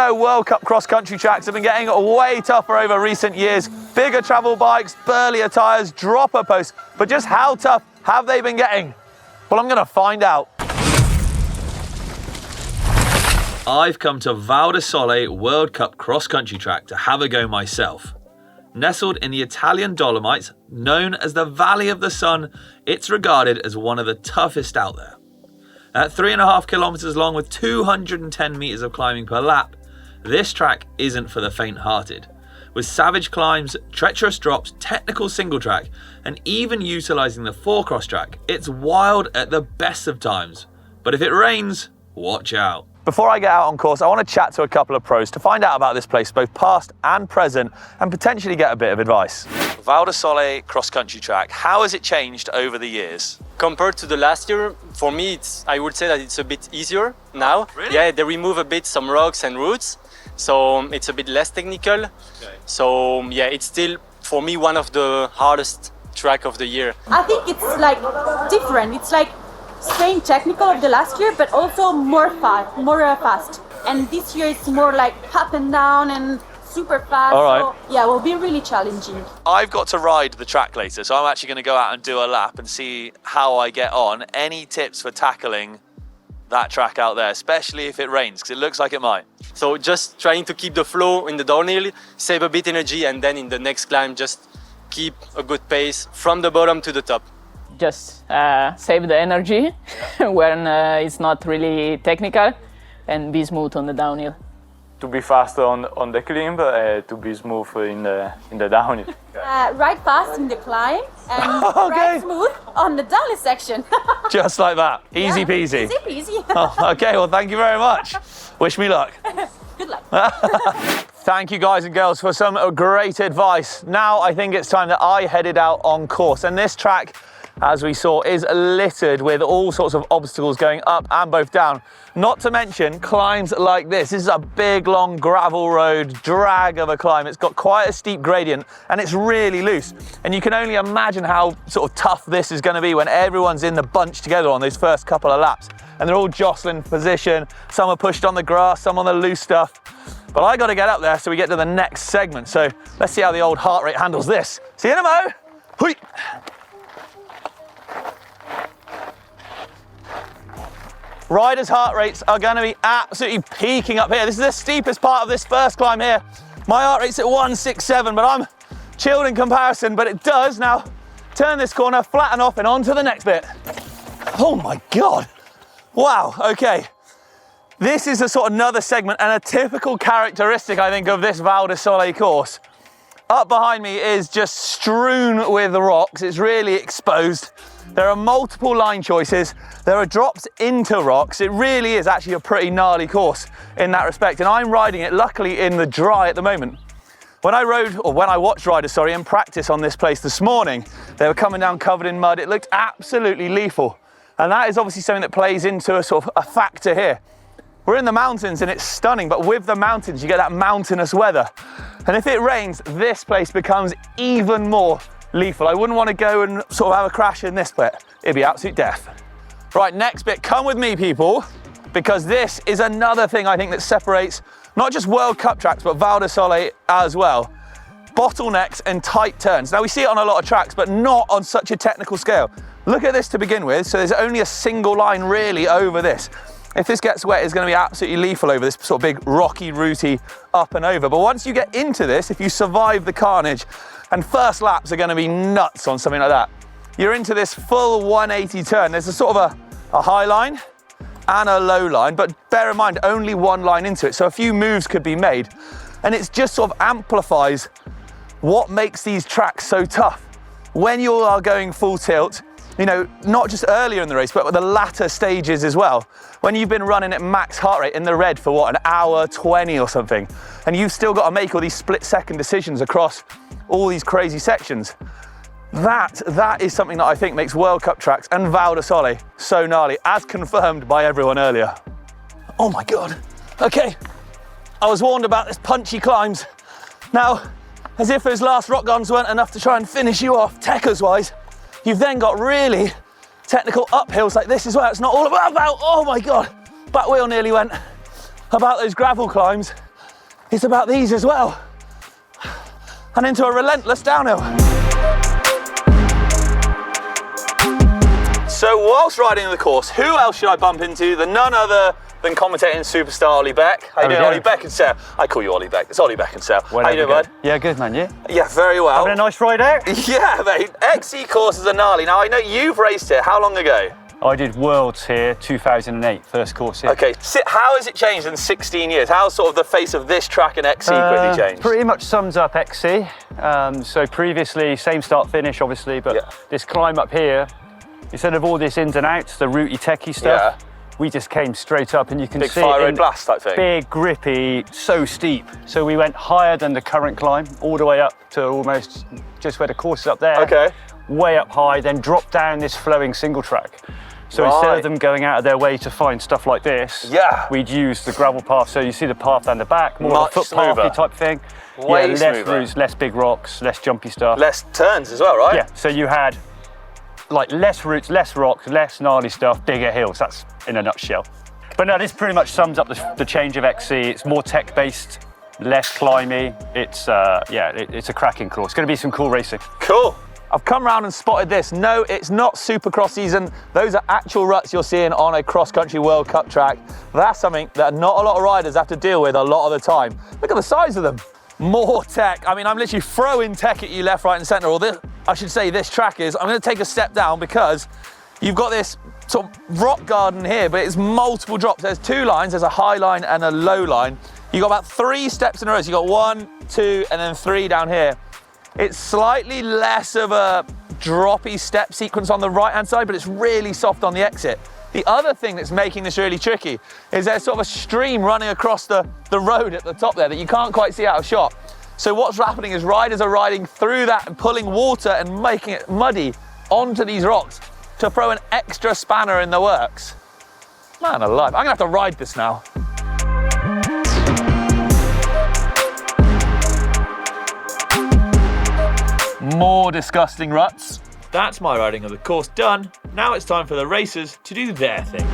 know World Cup cross-country tracks have been getting way tougher over recent years. Bigger travel bikes, burlier tyres, dropper posts. But just how tough have they been getting? Well, I'm going to find out. I've come to Val di Sole World Cup cross-country track to have a go myself. Nestled in the Italian Dolomites, known as the Valley of the Sun, it's regarded as one of the toughest out there. At 3.5 kilometers long with 210 meters of climbing per lap, this track isn't for the faint-hearted. With savage climbs, treacherous drops, technical single track, and even utilizing the 4-cross track, it's wild at the best of times. But if it rains, watch out. Before I get out on course, I want to chat to a couple of pros to find out about this place, both past and present, and potentially get a bit of advice. Val di Sole cross-country track, how has it changed over the years? Compared to the last year, for me, I would say that it's a bit easier now. Really? Yeah, they remove a bit some rocks and roots, so it's a bit less technical. Okay. So yeah, it's still, for me, one of the hardest track of the year. I think it's like different. It's like same technical of the last year, but also more fast. And this year it's more like up and down and super fast. All right. So, yeah, it will be really challenging. I've got to ride the track later, so I'm actually going to go out and do a lap and see how I get on. Any tips for tackling that track out there, especially if it rains, because it looks like it might? So just trying to keep the flow in the downhill, save a bit energy, and then in the next climb, just keep a good pace from the bottom to the top. Just save the energy when it's not really technical and be smooth on the downhill. To be faster on the climb, to be smooth in the downhill. Ride fast in the climb and ride smooth on the downhill section. Just like that, easy peasy. Easy peasy. Oh, okay, well, thank you very much. Wish me luck. Good luck. Thank you guys and girls for some great advice. Now I think it's time that I headed out on course, and this track, as we saw, is littered with all sorts of obstacles going up and both down. Not to mention climbs like this. This is a big, long gravel road, drag of a climb. It's got quite a steep gradient and it's really loose. And you can only imagine how sort of tough this is going to be when everyone's in the bunch together on those first couple of laps. And they're all jostling position. Some are pushed on the grass, some on the loose stuff. But I got to get up there so we get to the next segment. So let's see how the old heart rate handles this. See you in a mo. Hui. Riders' heart rates are going to be absolutely peaking up here. This is the steepest part of this first climb here. My heart rate's at 167, but I'm chilled in comparison, but it does now turn this corner, flatten off and on to the next bit. Oh my God. Wow, okay. This is a sort of another segment and a typical characteristic, I think, of this Val di Sole course. Up behind me is just strewn with rocks. It's really exposed. There are multiple line choices. There are drops into rocks. It really is actually a pretty gnarly course in that respect. And I'm riding it, luckily, in the dry at the moment. When I watched riders, in practice on this place this morning, they were coming down covered in mud. It looked absolutely lethal. And that is obviously something that plays into a sort of a factor here. We're in the mountains and it's stunning, but with the mountains, you get that mountainous weather. And if it rains, this place becomes even more lethal. I wouldn't want to go and sort of have a crash in this bit. It'd be absolute death. Right, next bit, come with me, people, because this is another thing I think that separates not just World Cup tracks, but Val di Sole as well. Bottlenecks and tight turns. Now we see it on a lot of tracks, but not on such a technical scale. Look at this to begin with. So there's only a single line really over this. If this gets wet, it's going to be absolutely lethal over this sort of big rocky, rooty up and over. But once you get into this, if you survive the carnage, and first laps are going to be nuts on something like that, you're into this full 180 turn. There's a sort of a high line and a low line, but bear in mind, only one line into it. So a few moves could be made. And it just sort of amplifies what makes these tracks so tough. When you are going full tilt, you know, not just earlier in the race, but the latter stages as well. When you've been running at max heart rate in the red for what, an hour 20 or something, and you've still got to make all these split-second decisions across all these crazy sections. That is something that I think makes World Cup tracks and Val di Sole so gnarly, as confirmed by everyone earlier. Oh my God. Okay, I was warned about this punchy climbs. Now, as if those last rock guns weren't enough to try and finish you off, techers-wise, you've then got really technical uphills like this as well. It's not all about, oh my God, back wheel nearly went, about those gravel climbs is about these as well. And into a relentless downhill. So whilst riding the course, who else should I bump into than none other than commentating superstar Oli Beck? How you doing, Oli Beckingsale? I call you Oli Beck. It's Oli Beckingsale. How you doing, bud? Yeah, good, man. You? Yeah, very well. Having a nice ride out? Yeah, mate. XC courses are gnarly. Now, I know you've raced it. How long ago? I did Worlds here, 2008, first course here. Okay, so how has it changed in 16 years? How's sort of the face of this track and XC quickly changed? Pretty much sums up XC. So previously, same start finish, obviously, but this climb up here, instead of all this ins and outs, the rootey techie stuff, we just came straight up, and you can see big fire road blast type thing. Big, grippy, so steep. So we went higher than the current climb, all the way up to almost just where the course is up there. Okay. Way up high, then drop down this flowing single track. So instead of them going out of their way to find stuff like this, we'd use the gravel path. So you see the path down the back, more of a footpathy type thing. Way less smoother. routes, less big rocks, less jumpy stuff. Less turns as well, right? Yeah, so you had like less routes, less rocks, less gnarly stuff, bigger hills. That's in a nutshell. But no, this pretty much sums up the change of XC. It's more tech-based, less climby. It's it's a cracking course. It's going to be some cool racing. Cool. I've come round and spotted this. No, it's not Supercross season. Those are actual ruts you're seeing on a cross-country World Cup track. That's something that not a lot of riders have to deal with a lot of the time. Look at the size of them. More tech. I mean, I'm literally throwing tech at you left, right, and centre. Or this, I should say this track is. I'm going to take a step down because you've got this sort of rock garden here, but it's multiple drops. There's two lines. There's a high line and a low line. You've got about 3 steps in a row. So you've got 1, 2, and then 3 down here. It's slightly less of a droppy step sequence on the right-hand side, but it's really soft on the exit. The other thing that's making this really tricky is there's sort of a stream running across the road at the top there that you can't quite see out of shot. So what's happening is riders are riding through that and pulling water and making it muddy onto these rocks to throw an extra spanner in the works. Man alive, I'm gonna have to ride this now. More disgusting ruts. That's my riding of the course done. Now it's time for the racers to do their thing.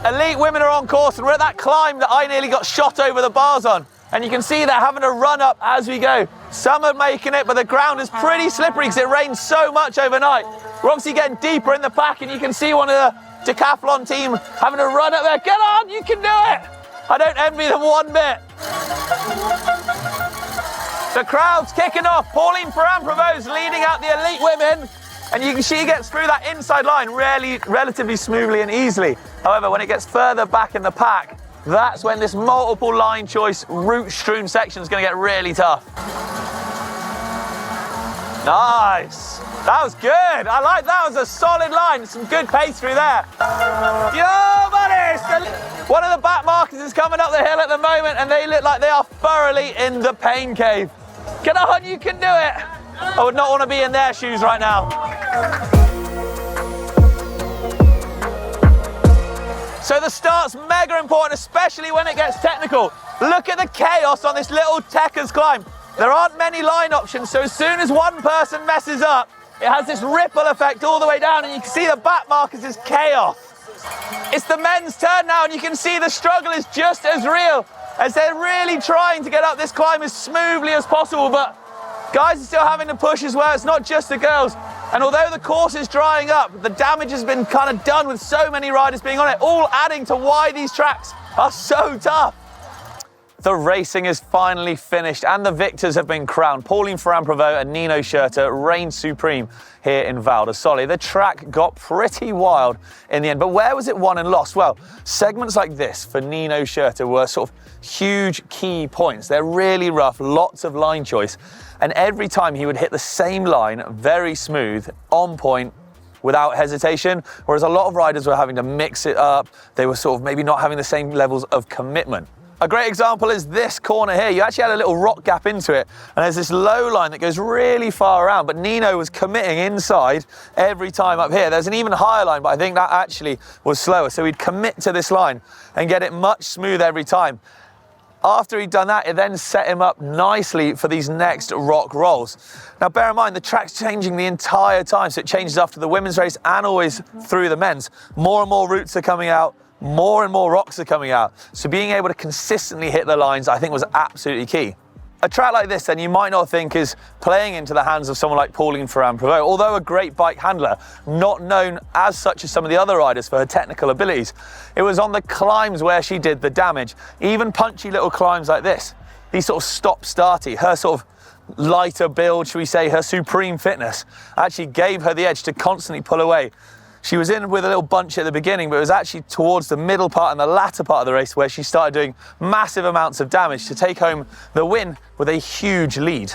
Elite women are on course, and we're at that climb that I nearly got shot over the bars on. And you can see they're having to run up as we go. Some are making it, but the ground is pretty slippery because it rained so much overnight. We're obviously getting deeper in the pack, and you can see one of the decathlon team having to run up there. Get on, you can do it! I don't envy them one bit. The crowd's kicking off. Pauline Ferrand-Prévot's leading out the elite women, and she gets through that inside line relatively smoothly and easily. However, when it gets further back in the pack, that's when this multiple line choice route strewn section is going to get really tough. Nice. That was good. I like that. It was a solid line. Some good pace through there. Yo, buddies! One of the back markers is coming up the hill at the moment, and they look like they are thoroughly in the Payne cave. Get on, you can do it. I would not want to be in their shoes right now. So the start's mega important, especially when it gets technical. Look at the chaos on this little techers climb. There aren't many line options, so as soon as one person messes up, it has this ripple effect all the way down, and you can see the back markers is chaos. It's the men's turn now, and you can see the struggle is just as real as they're really trying to get up this climb as smoothly as possible, but guys are still having to push as well. It's not just the girls. And although the course is drying up, the damage has been kind of done with so many riders being on it, all adding to why these tracks are so tough. The racing is finally finished and the victors have been crowned. Pauline Ferrand-Prévot and Nino Schurter reigned supreme here in Val di Sole. The track got pretty wild in the end, but where was it won and lost? Well, segments like this for Nino Schurter were sort of huge key points. They're really rough, lots of line choice, and every time he would hit the same line, very smooth, on point, without hesitation, whereas a lot of riders were having to mix it up. They were sort of maybe not having the same levels of commitment. A great example is this corner here. You actually had a little rock gap into it, and there's this low line that goes really far around, but Nino was committing inside every time up here. There's an even higher line, but I think that actually was slower. So he'd commit to this line and get it much smoother every time. after he'd done that, it then set him up nicely for these next rock rolls. Now, bear in mind, the track's changing the entire time, so it changes after the women's race and always through the men's. More and more routes are coming out, more and more rocks are coming out. So being able to consistently hit the lines, I think, was absolutely key. A track like this, then, you might not think is playing into the hands of someone like Pauline Ferrand-Prévot, although a great bike handler, not known as such as some of the other riders for her technical abilities. It was on the climbs where she did the damage. Even punchy little climbs like this, these sort of stop-starty, her sort of lighter build, should we say, her supreme fitness, actually gave her the edge to constantly pull away. She was in with a little bunch at the beginning, but it was actually towards the middle part and the latter part of the race where she started doing massive amounts of damage to take home the win with a huge lead.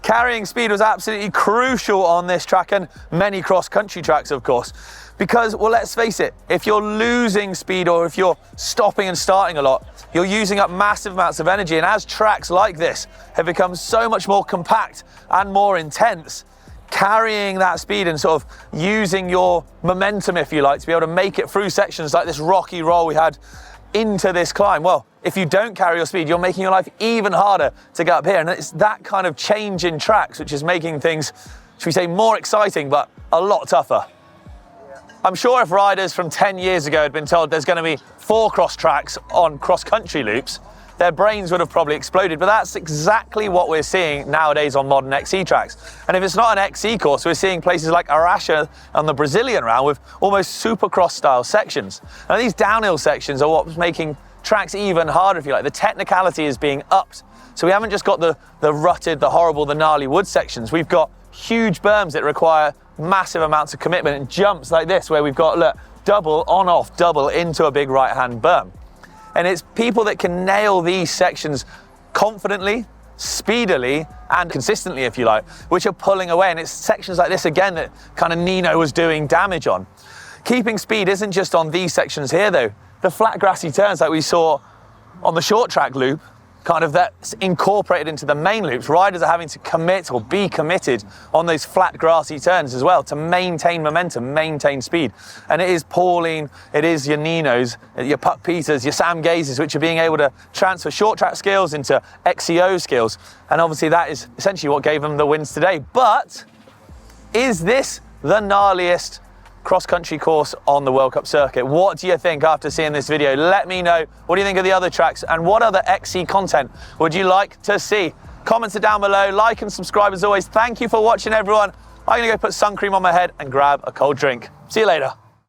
Carrying speed was absolutely crucial on this track and many cross-country tracks, of course, because, well, let's face it, if you're losing speed or if you're stopping and starting a lot, you're using up massive amounts of energy. And as tracks like this have become so much more compact and more intense, carrying that speed and sort of using your momentum, if you like, to be able to make it through sections like this rocky roll we had into this climb. Well, if you don't carry your speed, you're making your life even harder to get up here. And it's that kind of change in tracks which is making things, should we say, more exciting, but a lot tougher. I'm sure if riders from 10 years ago had been told there's going to be 4 cross tracks on cross-country loops, their brains would have probably exploded, but that's exactly what we're seeing nowadays on modern XC tracks. And if it's not an XC course, we're seeing places like Araxa on the Brazilian round with almost supercross style sections. And these downhill sections are what's making tracks even harder, if you like. The technicality is being upped. So we haven't just got the rutted, the horrible, the gnarly wood sections. We've got huge berms that require massive amounts of commitment and jumps like this, where we've got, look, double on off, double into a big right-hand berm. And it's people that can nail these sections confidently, speedily, and consistently, if you like, which are pulling away. And it's sections like this, again, that kind of Nino was doing damage on. Keeping speed isn't just on these sections here, though. The flat grassy turns like we saw on the short track loop, kind of that's incorporated into the main loops. Riders are having to commit or be committed on those flat grassy turns as well to maintain momentum, maintain speed. And it is Pauline, it is your Ninos, your Puck Peters, your Sam Gazes, which are being able to transfer short track skills into XCO skills. And obviously that is essentially what gave them the wins today. But is this the gnarliest cross-country course on the World Cup circuit? What do you think after seeing this video? Let me know. What do you think of the other tracks, and what other XC content would you like to see? Comments are down below. Like and subscribe as always. Thank you for watching, everyone. I'm gonna go put sun cream on my head and grab a cold drink. See you later.